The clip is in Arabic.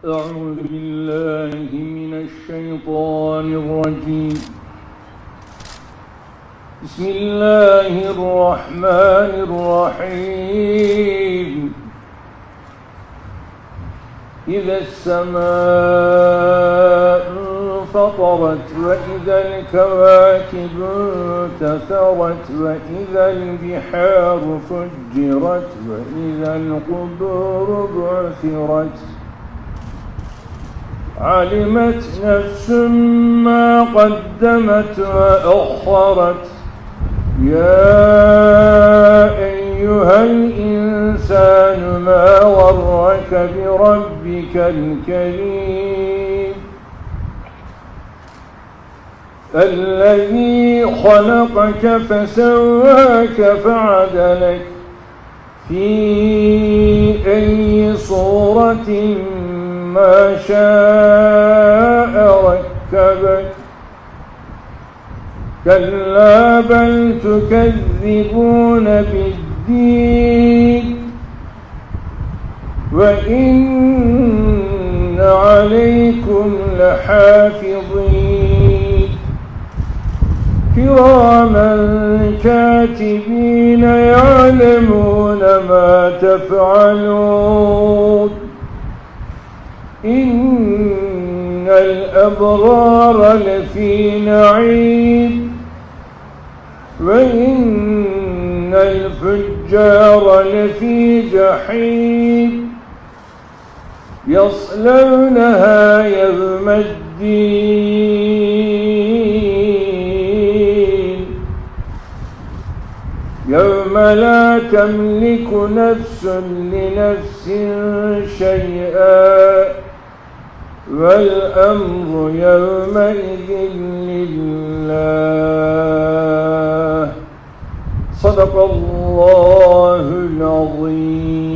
أعوذ بالله من الشيطان الرجيم. بسم الله الرحمن الرحيم. إذا السماء انفطرت وإذا الكواكب انتثرت وإذا البحار فجرت وإذا القبور بعثرت علمت نفس ما قدمت وأخرت. يا أيها الإنسان ما غرك بربك الكريم الذي خلقك فسواك فعدلك في أي صورة ما شاء ركبك. كلا بل تكذبون بالدين وإن عليكم لحافظين كراما كاتبين يعلمون ما تفعلون. إن الأبرار لفي نعيم وإن الفجار لفي جحيم يصلونها يوم الدين يوم لا تملك نفس لنفس شيئا والأمر يومئذ لله. صدق الله العظيم.